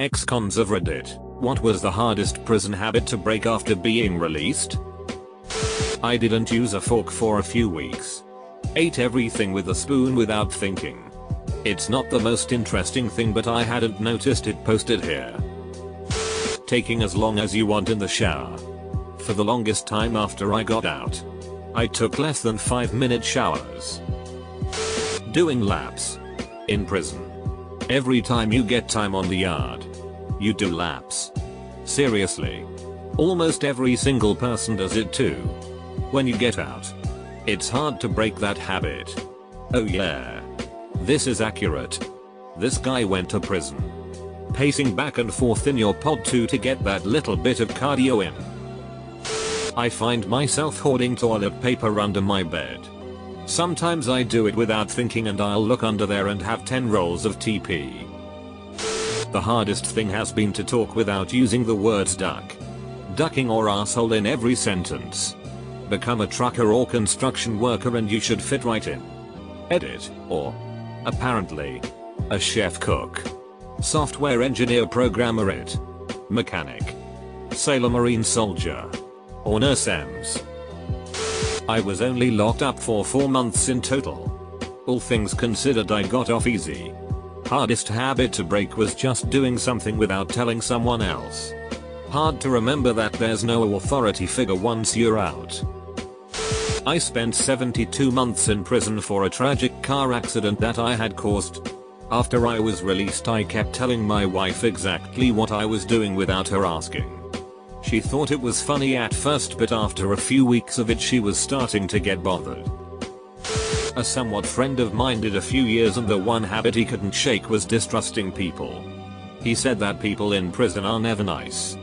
Ex-cons of Reddit. What was the hardest prison habit to break after being released? I didn't use a fork for a few weeks. Ate everything with a spoon without thinking. It's not the most interesting thing, but I hadn't noticed it posted here. Taking as long as you want in the shower. For the longest time after I got out, I took less than 5-minute showers. Doing laps. In prison. Every time you get time on the yard, you do laps. Seriously. Almost every single person does it too. When you get out, it's hard to break that habit. Oh yeah. This is accurate. This guy went to prison. Pacing back and forth in your pod to get that little bit of cardio in. I find myself hoarding toilet paper under my bed. Sometimes I do it without thinking and I'll look under there and have 10 rolls of TP. The hardest thing has been to talk without using the words duck, ducking or asshole in every sentence. Become a trucker or construction worker and you should fit right in. Edit, or apparently, a chef cook, software engineer programmer it, mechanic, sailor marine soldier, or nurse EMS. I was only locked up for 4 months in total. All things considered, I got off easy. Hardest habit to break was just doing something without telling someone else. Hard to remember that there's no authority figure once you're out. I spent 72 months in prison for a tragic car accident that I had caused. After I was released, I kept telling my wife exactly what I was doing without her asking. She thought it was funny at first, but after a few weeks of it she was starting to get bothered. A somewhat friend of mine did a few years, and the one habit he couldn't shake was distrusting people. He said that people in prison are never nice.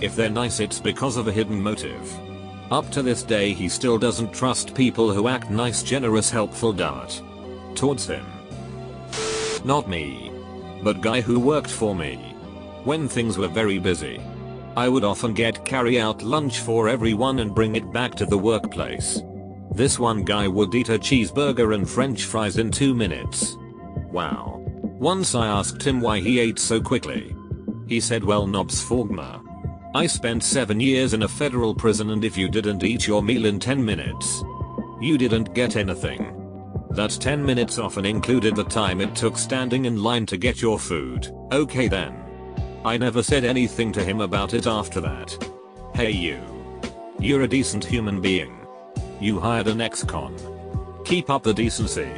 If they're nice, it's because of a hidden motive. Up to this day he still doesn't trust people who act nice, generous, helpful towards him. Not me, but guy who worked for me. When things were very busy, I would often get carry-out lunch for everyone and bring it back to the workplace. This one guy would eat a cheeseburger and french fries in 2 minutes. Wow. Once I asked him why he ate so quickly. He said, well, nobs fogma. I spent 7 years in a federal prison, and if you didn't eat your meal in 10 minutes, you didn't get anything. That 10 minutes often included the time it took standing in line to get your food. Okay then. I never said anything to him about it after that. Hey you. You're a decent human being. You hired an ex-con. Keep up the decency.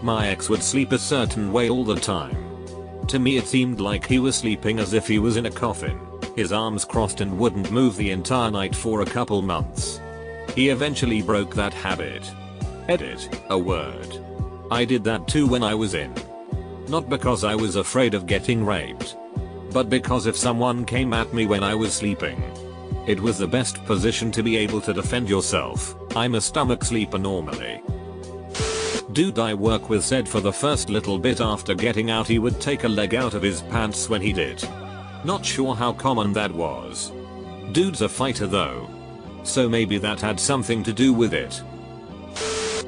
My ex would sleep a certain way all the time. To me it seemed like he was sleeping as if he was in a coffin, his arms crossed, and wouldn't move the entire night for a couple months. He eventually broke that habit. Edit, a word. I did that too when I was in. Not because I was afraid of getting raped, but because if someone came at me when I was sleeping, it was the best position to be able to defend yourself. I'm a stomach sleeper normally. Dude I work with said for the first little bit after getting out he would take a leg out of his pants when he did. Not sure how common that was. Dude's a fighter though, so maybe that had something to do with it.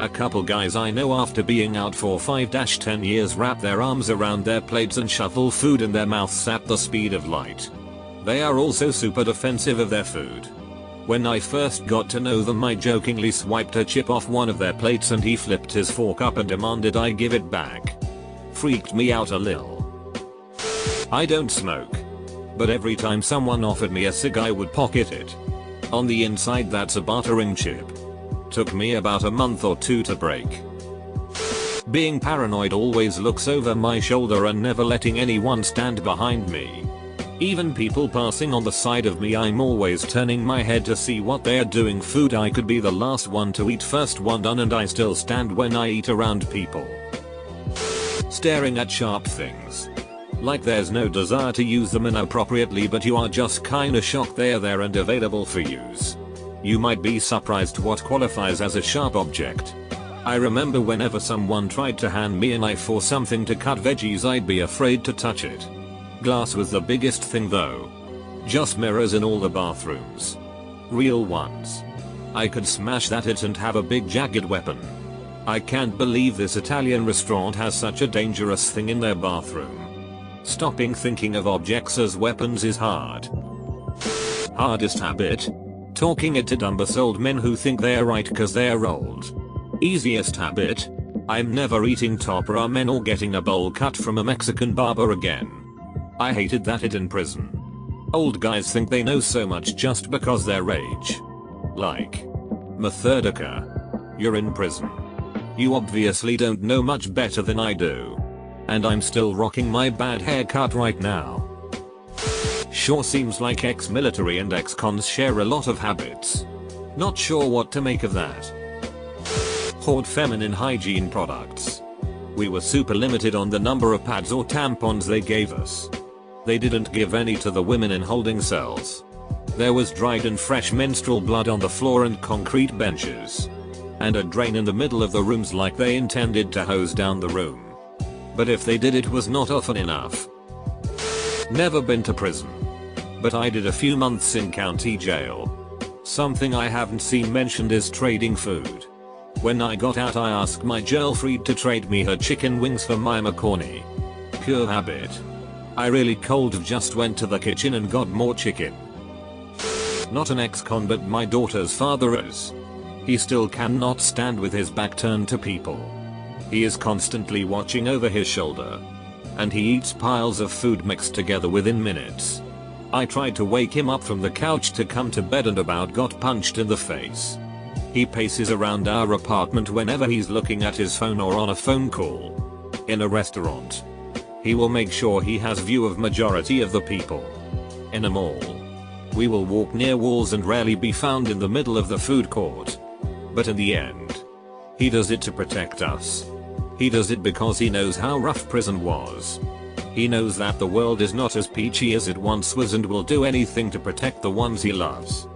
A couple guys I know after being out for 5-10 years wrap their arms around their plates and shovel food in their mouths at the speed of light. They are also super defensive of their food. When I first got to know them, I jokingly swiped a chip off one of their plates and he flipped his fork up and demanded I give it back. Freaked me out a little. I don't smoke, but every time someone offered me a cig I would pocket it. On the inside that's a bartering chip. Took me about a month or 2 to break. Being paranoid, always looks over my shoulder and never letting anyone stand behind me. Even people passing on the side of me, I'm always turning my head to see what they're doing. Food I could be the last one to eat, first one done, and I still stand when I eat around people. Staring at sharp things. Like there's no desire to use them inappropriately, but you are just kinda shocked they're there and available for use. You might be surprised what qualifies as a sharp object. I remember whenever someone tried to hand me a knife for something to cut veggies, I'd be afraid to touch it. Glass was the biggest thing though. Just mirrors in all the bathrooms. Real ones. I could smash that it and have a big jagged weapon. I can't believe this Italian restaurant has such a dangerous thing in their bathroom. Stopping thinking of objects as weapons is hard. Hardest habit? Talking it to dumbass old men who think they're right cause they're old. Easiest habit? I'm never eating top ramen or getting a bowl cut from a Mexican barber again. I hated that it in prison. Old guys think they know so much just because their age. Like Methodika. You're in prison. You obviously don't know much better than I do. And I'm still rocking my bad haircut right now. Sure seems like ex-military and ex-cons share a lot of habits. Not sure what to make of that. Hoard feminine hygiene products. We were super limited on the number of pads or tampons they gave us. They didn't give any to the women in holding cells. There was dried and fresh menstrual blood on the floor and concrete benches. And a drain in the middle of the rooms like they intended to hose down the room. But if they did, it was not often enough. Never been to prison. But I did a few months in county jail. Something I haven't seen mentioned is trading food. When I got out I asked my girlfriend to trade me her chicken wings for my macaroni. Pure habit. I really cold just went to the kitchen and got more chicken. Not an ex-con but my daughter's father is. He still cannot stand with his back turned to people. He is constantly watching over his shoulder. And he eats piles of food mixed together within minutes. I tried to wake him up from the couch to come to bed and about got punched in the face. He paces around our apartment whenever he's looking at his phone or on a phone call. In a restaurant. He will make sure he has view of majority of the people. In a mall. We will walk near walls and rarely be found in the middle of the food court. But in the end, he does it to protect us. He does it because he knows how rough prison was. He knows that the world is not as peachy as it once was and will do anything to protect the ones he loves.